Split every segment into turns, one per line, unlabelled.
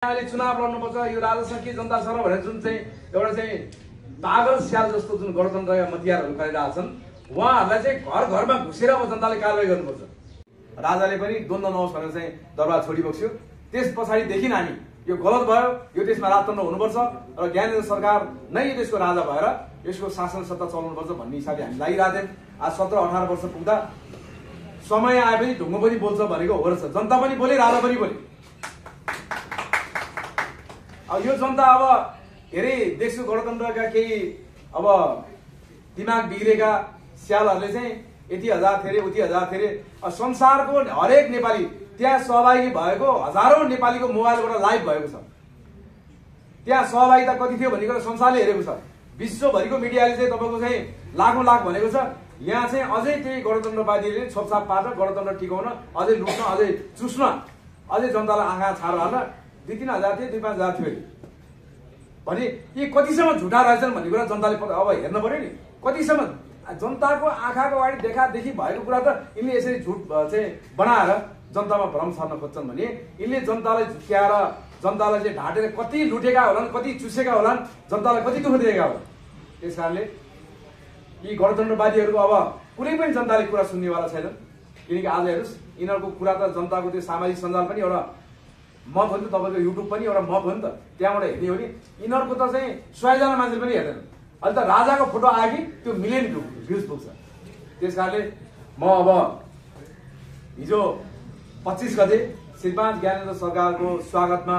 अहिले चुनाव लड्नुपर्छ यो राजस्व के जनता छ र भनेर जुन चाहिँ एउटा चाहिँ पागल स्याल जस्तो जुन गणतन्त्रका मतियारहरू गरिरहेछन् उहाँहरूलाई चाहिँ घर घरमा घुसेर अब जनताले कारबाही गर्नुपर्छ। राजाले पनि द्वन्द्व नहोस् भनेर चाहिँ दरबार छोडिबक्स्यो। त्यस पछाडिदेखि हामी यो गलत भयो, यो देशमा राजतन्त्र हुनुपर्छ र ज्ञानेन्द्र सरकार नै यो देशको राजा भएर यसको शासन सत्ता चलाउनुपर्छ भन्ने हिसाबले हामी लागिरहेको थियौँ। आज 17-18 वर्ष पुग्दा समय आए पनि ढुङ्गो पनि बोल्छ भनेको हो रहेछ। जनता पनि बोले, राजा पनि बोले। अब यो जनता अब धेरै देशको गणतन्त्रका केही अब दिमाग बिग्रेका स्यालहरूले चाहिँ यति हजार थेरे उति हजार थेरे संसारको हरेक नेपाली त्यहाँ सहभागी भएको हजारौं नेपालीको मोबाइलबाट लाइभ भएको छ। त्यहाँ सहभागिता कति थियो भनेको संसारले हेरेको छ। विश्वभरिको मिडियाले चाहिँ तपाईँको चाहिँ लाखौं लाख भनेको छ। यहाँ चाहिँ अझै त्यही गणतन्त्रवादीले छोपछाप पारेर गणतन्त्र टिकाउन, अझै लुट्न, अझै चुस्न, अझै जनतालाई आँखा छाड हाल्न 2-3 हजार थियो, 2-5 हजार थियो भने यी कतिसम्म झुटा रहेछन् भन्ने कुरा जनताले अब हेर्न पर्यो नि। कतिसम्म जनताको आँखाको अगाडि देखादेखि भएको कुरा त यिनले यसरी झुट चाहिँ बनाएर जनतामा भ्रम छर्न खोज्छन् भने यिनले जनतालाई झुक्क्याएर जनतालाई चाहिँ ढाँटेर कति लुटेका होलान्, कति चुसेका होलान्, जनतालाई कति दुःख दिएका होलान्। त्यस कारणले यी गणतन्त्रवादीहरूको अब कुनै पनि जनताले कुरा सुन्नेवाला छैन। किनकि आज हेर्नुहोस् यिनीहरूको कुरा त जनताको त्यो सामाजिक सञ्जाल पनि एउटा मत हो नि त, तपाईँको युट्युब पनि एउटा मत हो नि त। त्यहाँबाट हेर्ने हो नि यिनीहरूको त चाहिँ 100 जना मान्छेले पनि हेर्दैन। अहिले त राजाको फोटो आयो कि त्यो मिलियन भ्युज पुग्छ। त्यस कारणले म अब हिजो 25 गते श्रीपाद ज्ञानेन्द्र सरकारको स्वागतमा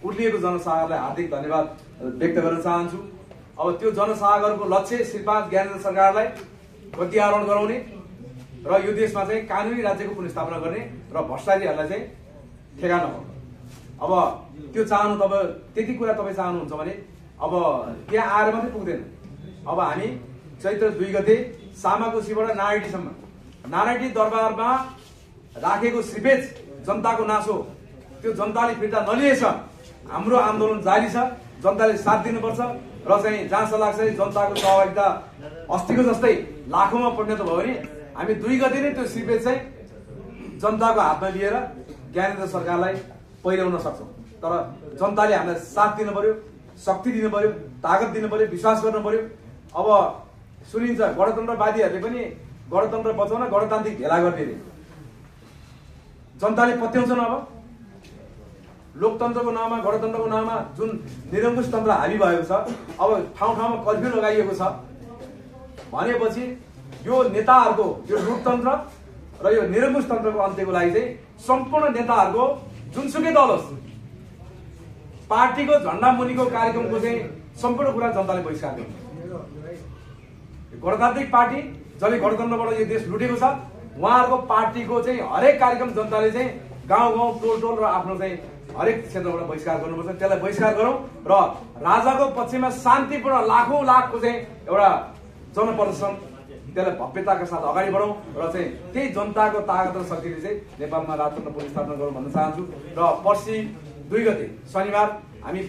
उर्लिएको जनसागरलाई हार्दिक धन्यवाद व्यक्त गर्न चाहन्छु। अब त्यो जनसागरको लक्ष्य श्रीपाद ज्ञानेन्द्र सरकारलाई गद्यारोहण गराउने र यो देशमा चाहिँ कानुनी राज्यको पुनर्स्थापना गर्ने र भ्रष्टाचारीहरूलाई चाहिँ ठेगाना हो। अब त्यो चाहनु तपाईँ त्यति कुरा तपाईँ चाहनुहुन्छ भने अब त्यहाँ आएर मात्रै पुग्दैन। अब हामी चैत्र 2 गते सामाकोसीबाट नारायणीसम्म नारायणी दरबारमा राखेको सिपेज जनताको नासो त्यो जनताले फिर्ता नलिएछ। हाम्रो आन्दोलन जारी छ। जनताले साथ दिनुपर्छ र चाहिँ जहाँसम्म लाग्छ जनताको सहभागिता अस्तिको जस्तै लाखौंमा परिणत भयो भने हामी 2 गते नै त्यो सिपेज चाहिँ जनताको हातमा लिएर ज्ञानेन्द्र सरकारलाई पहिर्याउन सक्छौं। तर जनताले हामीलाई साथ दिनु पर्यो, शक्ति दिनु पर्यो, ताकत दिनु पर्यो, विश्वास गर्नु पर्यो। अब सुनिन्छ गणतन्त्रवादीहरूले पनि गणतन्त्र बचाउन गणतान्त्रिक भेला गर्ने रे। जनताले पत्याउँछन्। अब लोकतन्त्रको नाममा, गणतन्त्रको नाममा जुन निरङ्कुश तन्त्र हावी भएको छ, अब ठाउँ ठाउँमा कर्फ्यू लगाइएको छ भनेपछि यो नेताहरूको यो लुटतन्त्र र यो निरङ्कुश तन्त्रको अन्त्यको लागि चाहिँ सम्पूर्ण नेताहरूको जुनसुकै दल होस् पार्टीको झण्डा मुनिको कार्यक्रमको चाहिँ सम्पूर्ण कुरा जनताले बहिष्कार गर्नु। गणतान्त्रिक पार्टी जसले गणतन्त्रबाट यो देश लुटेको छ उहाँहरूको पार्टीको चाहिँ हरेक कार्यक्रम जनताले चाहिँ गाउँ गाउँ टोल टोल र आफ्नो चाहिँ हरेक क्षेत्रबाट बहिष्कार गर्नुपर्छ। त्यसलाई बहिष्कार गरौँ र राजाको पक्षमा शान्तिपूर्ण लाखौं लाखको चाहिँ एउटा जनप्रदर्शन त्यसलाई भव्यताका साथ अगाडि बढौँ र चाहिँ त्यही जनताको ताकत र शक्तिले चाहिँ नेपालमा राजतन्त्र पुनर्स्थापना गरौँ भन्न चाहन्छु। र पर्सि 2 गते शनिबार हामी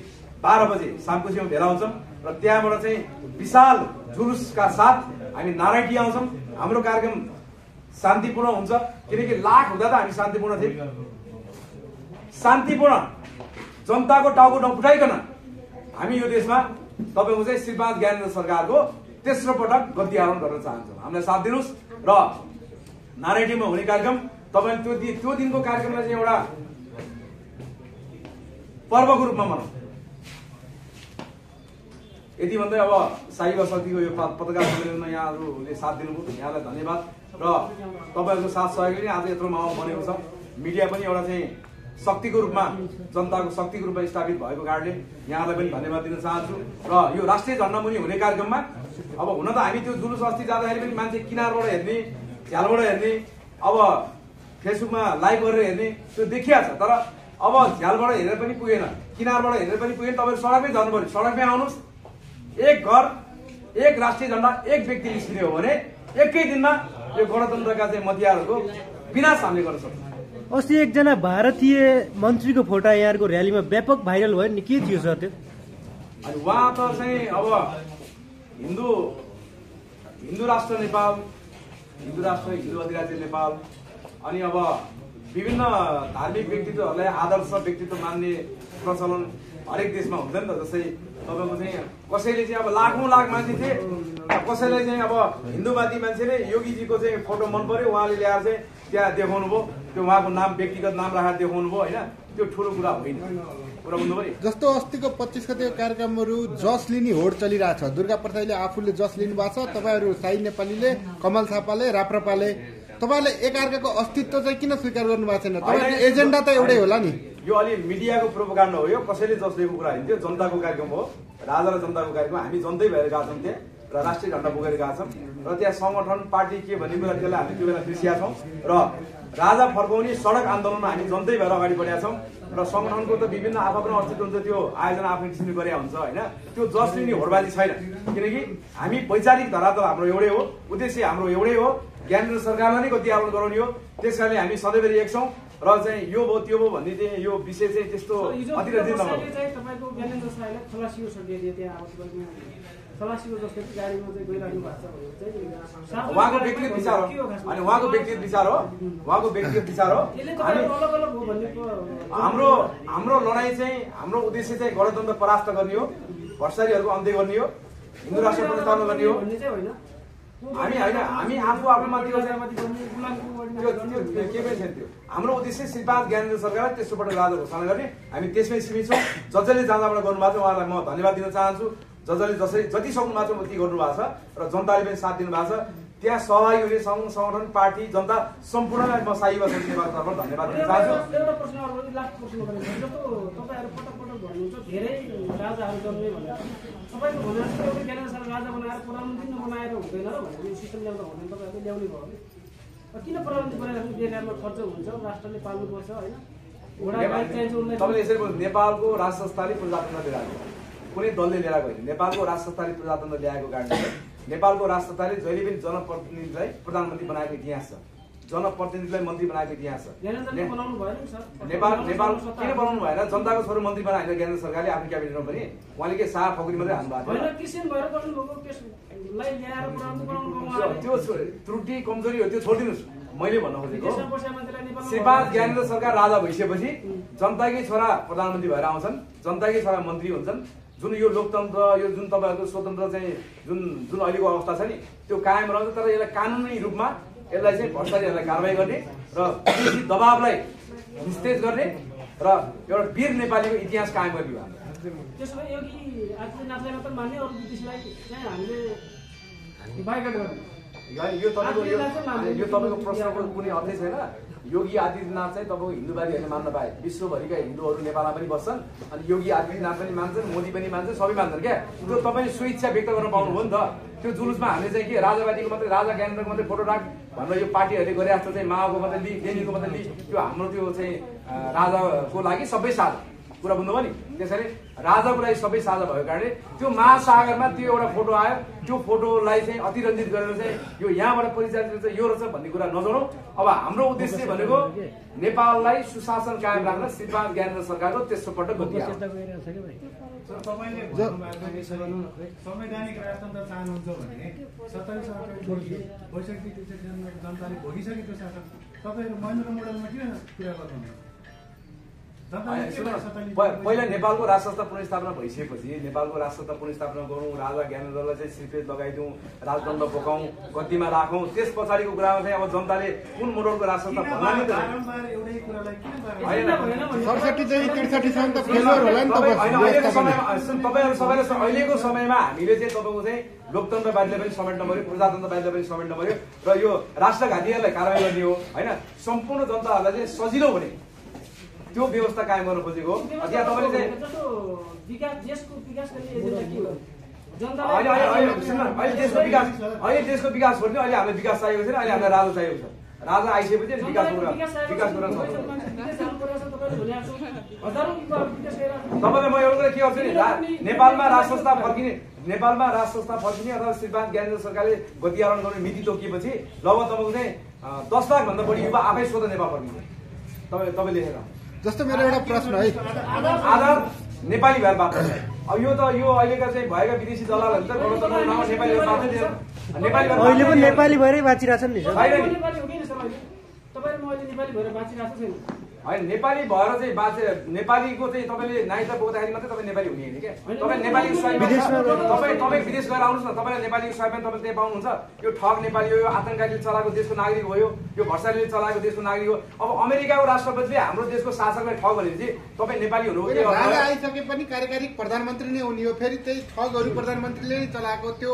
12 बजे सामकोसीमा भेला हुन्छौँ र त्यहाँबाट चाहिँ विशाल जुलुसका साथ हामी नारायणी आउँछौँ। हाम्रो कार्यक्रम शान्तिपूर्ण हुन्छ किनकि लाख हुँदा त हामी शान्तिपूर्ण थियौँ। शान्तिपूर्ण जनताको टाउको नफुटाइकन हामी यो देशमा तपाईँको चाहिँ श्रीपाद ज्ञानेन्द्र सरकारको तेस्रो पटक गद्यारोहण गर्न चाहन्छौँ। हामीलाई साथ दिनुहोस् र नारायणीमा हुने कार्यक्रम तपाईँले त्यो दिनको कार्यक्रमलाई चाहिँ एउटा पर्वको रूपमा मनाउँ। यति भन्दै अब साइबर शक्तिको यो पत्रकार सम्मेलनमा यहाँहरूले साथ दिनुभयो, यहाँलाई धन्यवाद र तपाईँहरूको साथ सहयोगले नै आज यत्रो माहौल बनेको छ। मिडिया पनि एउटा चाहिँ शक्तिको रूपमा जनताको शक्तिको रूपमा स्थापित भएको कारणले यहाँलाई पनि धन्यवाद दिन चाहन्छु। र यो राष्ट्रिय झण्डा मुनि हुने कार्यक्रममा अब हुन त हामी त्यो जुलुस अस्ति जाँदाखेरि पनि मान्छे किनारबाट हेर्ने, झ्यालबाट हेर्ने, अब फेसबुकमा लाइभ गरेर हेर्ने त्यो देखिया छ। तर अब झ्यालबाट हेरेर पनि पुगेन, किनारबाट हेरेर पनि पुगेन। तपाईँहरू सडकमै झर्नु पर्यो। सडकमै आउनुहोस्। एक घर, एक राष्ट्रिय झण्डा, एक व्यक्ति निस्किने हो भने एकै दिनमा यो गणतन्त्रका चाहिँ मतियारहरूको विनाश हामीले गर्न सक्छौँ।
अस्ति एकजना भारतीय मन्त्रीको फोटो यहाँको र्यालीमा व्यापक भाइरल भयो नि, के थियो सर त्यो?
अनि उहाँ त चाहिँ अब हिन्दू राष्ट्र नेपाल, हिन्दू अधिराज्य नेपाल अनि अब विभिन्न धार्मिक व्यक्तित्वहरूलाई आदर्श व्यक्तित्व मान्ने प्रचलन हरेक देशमा हुन्छ नि त। जस्तै तपाईँको चाहिँ कसैले चाहिँ अब लाखौँ लाख मान्छे थिए, कसैलाई चाहिँ अब हिन्दूवादी मान्छेले योगीजीको चाहिँ फोटो मन पर्यो, उहाँले ल्याएर चाहिँ त्यहाँ देखाउनु भयो, त्यो उहाँको नाम व्यक्तिगत नाम राखेर देखाउनु भयो होइन, त्यो ठुलो कुरा होइन। कुरा बुझ्नु पऱ्यो।
जस्तो अस्तिको 25 गतेको कार्यक्रमहरू जस लिने होड चलिरहेछ। दुर्गा प्रसाईले आफूले जस लिनु भएको छ, तपाईँहरू साई नेपालीले, कमल थापाले, राप्रपाले, तपाईँले एकअर्काको अस्तित्व चाहिँ किन स्वीकार गर्नु भएको छैन? तपाईँको एजेन्डा त एउटै होला नि।
यो अलि मिडियाको प्रोपोगन्डा हो, यो कसैले जस लिएको कुरा होइन, त्यो जनताको कार्यक्रम हो, राजा र जनताको कार्यक्रम। हामी जनतै भएर गएको छौँ त्यहाँ र राष्ट्रिय झण्डा बोकेर गएको छौँ र त्यहाँ सङ्गठन पार्टी के भन्ने कुरा त्यसलाई हामी त्यो बेला बिर्सिया छौँ र राजा फर्काउने सडक आन्दोलनमा हामी जनतै भएर अगाडि बढेका छौँ र सङ्गठनको त विभिन्न आफ्नो अस्तित्व हुन्छ, त्यो आयोजना आफ्नो किसिमले गरे हुन्छ होइन। त्यो जस लिने होडबाजी छैन, किनकि हामी वैचारिक धरातल हाम्रो एउटै हो, उद्देश्य हाम्रो एउटै हो, ज्ञानेन्द्र सरकारलाई नै गति आरोहण गराउने हो। त्यस कारणले हामी सधैँभरि एक छौँ र चाहिँ यो भयो त्यो भयो भन्ने चाहिँ यो विषय चाहिँ त्यस्तो अतिरञ्जित नभयो।
तपाईँको ज्ञानेन्द्र सरकारलाई खलासियो सकियो त्यहाँ खलासियो जस्तो गाडीमा चाहिँ गइरहनु भएको छ भने चाहिँ
उहाँको व्यक्तिगत विचार हो, अनि उहाँको व्यक्तिगत विचार हो, उहाँको व्यक्तिगत विचार हो। हाम्रो लडाइँ चाहिँ हाम्रो उद्देश्य चाहिँ गणतन्त्र परास्त गर्ने हो, भ्रष्टाचारीहरूको अन्त्य गर्ने हो, हिन्दू राष्ट्र प्रतिस्थापना गर्ने हो। हामी होइन, हामी आफू आफूमा त्यो के पनि छैन। त्यो हाम्रो उद्देश्य श्रीपाद ज्ञानेन्द्र सरकारलाई तेस्रो पटक राजा घोषणा गर्ने, हामी त्यसमै सीमित छौँ। जसले जाँदाबाट गर्नुभएको छ उहाँलाई म धन्यवाद दिन चाहन्छु। जसले जति सक्नु भएको छ उति गर्नुभएको छ र जनताले पनि साथ दिनुभएको छ। त्यहाँ सहभागी हुने सङ्घ सङ्गठन पार्टी जनता सम्पूर्णलाई म साई बस्ने नेपालको तर्फबाट धन्यवाद दिन चाहन्छु।
एउटा प्रश्न लास्ट प्रश्न गरेँ, जस्तो तपाईँहरू पटक पटक भन्नुहुन्छ धेरै राजाहरू जन्मे भनेर, तपाईँको भनेर चाहिँ ज्ञानेन्द्र सर राजा बनाएर प्रधानमन्त्री नबनाएर हुँदैन र भनेर यो सिस्टम ल्याउँदा हुँदैन, तपाईँहरूले ल्याउने भयो किन प्रधानमन्त्री बनाइराख्नु? बेकारमा खर्च हुन्छ, राष्ट्रले पाल्नुपर्छ होइन।
तपाईँले यसरी भन्नु, नेपालको राज संस्थाले प्रजातन्त्र लिएर आएको, कुनै दलले लिएर आएको होइन, नेपालको राज संस्थाले प्रजातन्त्र ल्याएको कारणले नेपालको राज संस्थाले जहिले पनि जनप्रतिनिधिलाई प्रधानमन्त्री बनाएको इतिहास छ, जनप्रतिनिधिलाई मन्त्री बनाएको इतिहास छ। नेपाल किन बनाउनु भएन? जनताको छोरो मन्त्री बनाएर ज्ञानेन्द्र सरकारले आफ्नो क्याबिनेटमा पनि उहाँले के साहा फौकरी मात्रै हान्नु भएको थियो। त्यो त्रुटि कमजोरी हो, त्यो छोडिदिनुहोस्। मैले भन्न खोजेको श्रीपाद ज्ञानेन्द्र सरकार राजा भइसकेपछि जनताकै छोरा प्रधानमन्त्री भएर आउँछन्, जनताकै छोरा मन्त्री हुन्छन्। जुन यो लोकतन्त्र, यो जुन तपाईँहरूको स्वतन्त्र चाहिँ जुन अहिलेको अवस्था छ नि, त्यो कायम रहन्छ। तर यसलाई कानुनी रूपमा यसलाई चाहिँ भ्रष्टाचारीहरूलाई कारवाही गर्ने र विदेशी दबावलाई निस्तेज गर्ने र एउटा वीर नेपालीको इतिहास कायम गर्ने भयो।
त्यसो भए योगी आदित्यनाथलाई मात्र मान्ने, अरू विदेशीलाई चाहिँ हामीले बाइकआउट गर्ने?
यो तपाईँको प्रश्नको कुनै अर्थै छैन। योगी आदित्यनाथ चाहिँ तपाईँको हिन्दूवादीहरूले मान्न पाए, विश्वभरिका हिन्दूहरू नेपालमा पनि बस्छन्, अनि योगी आदित्यनाथ पनि मान्छन्, मोदी पनि मान्छन्, सबै मान्छन् क्या। त्यो तपाईँले स्वेच्छा व्यक्त गर्न पाउनुभयो नि त। त्यो जुलुसमा हामीले चाहिँ के राजावादीको मात्रै, राजा ज्ञानेन्द्रको मात्रै फोटो राख भनेर यो पार्टीहरूले गरे जस्तो चाहिँ माओको मात्रै लि, लेनिनको मात्रै लि, त्यो हाम्रो त्यो चाहिँ राजाको लागि सबै साझा कुरा बुझ्नुभयो नि। त्यसैले राजाको लागि सबै साझा भएको कारणले त्यो महासागरमा त्यो एउटा फोटो आयो, त्यो फोटोलाई चाहिँ अतिरञ्जित गरेर चाहिँ यो यहाँबाट परिचालित चाहिँ यो रहेछ भन्ने कुरा नजनाउँ। अब हाम्रो उद्देश्य भनेको नेपाललाई सुशासन कायम राख्न श्रीपाद ज्ञानेन्द्र सरकारको तेस्रो पटक गति आयो।
तपाईँले संवैधानिक राजतन्त्र चाहनुहुन्छ भने 27 जनताले भोगिसकेको शासन तपाईँहरू महेन्द्र मोडलमा किन कुरा गर्नुहुन्छ?
पहिला नेपालको राज संस्था पुनर्स्थापना भइसकेपछि नेपालको राज संस्था पुनर्स्थापना गरौँ, राजा ज्ञानेन्द्रलाई चाहिँ श्रीपेद लगाइदिउँ, राजदण्ड बोकाउँ, गद्दीमा राखौँ। त्यस पछाडिको कुरामा चाहिँ अब जनताले कुन मोडलको राज संस्था भन्ला नि त। तपाईँहरू सबैले अहिलेको समयमा हामीले चाहिँ तपाईँको चाहिँ लोकतन्त्रवादीले पनि समेट्न पर्यो, प्रजातन्त्रवादीले पनि समेट्न पर्यो र यो राष्ट्रघातीहरूलाई कारवाही गर्ने हो होइन। सम्पूर्ण जनताहरूलाई चाहिँ सजिलो हुने त्यो व्यवस्था कायम गर्न खोजेको हो। त्यहाँ तपाईँले चाहिँ अहिले देशको विकास छोड्ने, अहिले हामीलाई विकास चाहिएको छैन, अहिले हामीलाई राजा चाहिएको छ। राजा आइसकेपछि विकास गर्न तपाईँलाई म एउटा कुरा के गर्छु नि, नेपालमा राज संस्था फर्किने अथवा श्रीपाद ज्ञानेन्द्र सरकारले गति आरोहण गर्ने मिति तोकिएपछि लगभग तपाईँको चाहिँ 10 लाखभन्दा बढी युवा आफै स्वतः नेपाल फर्किन्छ। तपाईँ लेखेर
जस्तो मेरो एउटा प्रश्न है,
आधार नेपाली भएर बात गर्छ। अब यो त यो अहिलेका चाहिँ भएका विदेशी दलालहरू त गणतन्त्र नाममा नेपाली भएर बाँच्दै दिएन। नेपाली
अहिले पनि नेपाली भएरै बाँचिरहेछन् नि।
तपाईँहरू अहिले नेपाली भएर बाँचिरहेको छैन
होइन नेपाली भएर चाहिँ बाँचे नेपालीको चाहिँ तपाईँले नागरिकता बोक्दाखेरि मात्रै तपाईँ नेपाली हुने होइन क्या तपाईँ नेपालीको स्वाभिमान तपाईँ विदेश गएर आउनुहोस् न तपाईँलाई नेपालीको स्वाभिमान तपाईँले त्यहाँ पाउनुहुन्छ यो ठग नेपाली हो यो आतङ्कवादीले चलाएको देशको नागरिक हो यो भर्सालीले चलाएको देशको नागरिक हो अब अमेरिकाको राष्ट्रपतिले हाम्रो देशको शासकलाई ठग भनेपछि तपाईँ नेपाली हुनु
राजा आइसके पनि कार्यकारी प्रधानमन्त्री नै हुने हो फेरि त्यही ठगहरू प्रधानमन्त्रीले नै चलाएको त्यो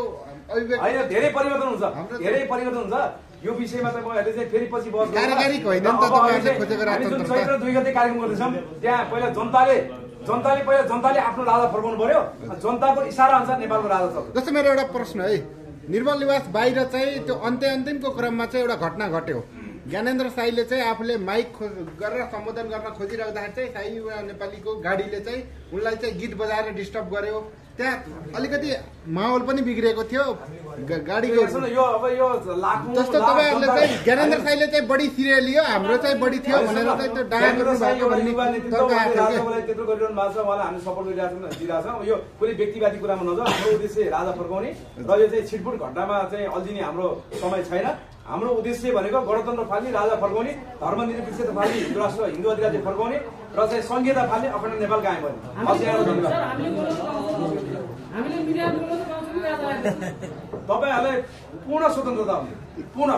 होइन धेरै परिवर्तन हुन्छ धेरै परिवर्तन हुन्छ यो विषयमा त म अहिले चाहिँ फेरि पछि बस्छु
कार्यकारी होइन नि त तपाईहरुले खोजेको
राजतन्त्र चैत्र 2 गते कार्यक्रम गर्दैछौँ त्यहाँ पहिला जनताले आफ्नो राजा फर्काउनु पर्यो जनताको इशारा अनुसार नेपालको राजा चल्छ
जस्तो मेरो एउटा प्रश्न है निर्मल निवास बाहिर चाहिँ त्यो अन्तिमको क्रममा चाहिँ एउटा घटना घट्यो ज्ञानेन्द्र साईले चाहिँ आफूले माइक गरेर सम्बोधन गर्न खोजिराख्दाखेरि चाहिँ साई नेपालीको गाडीले चाहिँ उनलाई चाहिँ गीत बजाएर डिस्टर्ब गर्यो त्यहाँ अलिकति माहौल पनि बिग्रेको थियो गाडीको जस्तो तपाईँहरूले चाहिँ ज्ञानेन्द्र साईले चाहिँ बढी सिरियल लियो हाम्रो चाहिँ बढी थियो भनेर चाहिँ त्यो डायन
त्यत्रो गरिरहनु भएको छ उहाँलाई हामी सपोर्ट दिइरहेको छौँ यो कुनै व्यक्तिवादी कुरामा नजाउँ हाम्रो उद्देश्य राजा फर्काउने र यो चाहिँ छिटफुट घटनामा चाहिँ अल्झिने हाम्रो समय छैन हाम्रो उद्देश्य भनेको गणतन्त्र फाल्ने राजा फर्काउने धर्मनिरपेक्षता फाल्ने हिन्दू राष्ट्र हिन्दू अधिराज्य फर्काउने र चाहिँ संघीयता फाल्ने अखण्ड नेपाल कायम गर्ने तपाईँहरूलाई पूर्ण स्वतन्त्रता हुने पूर्ण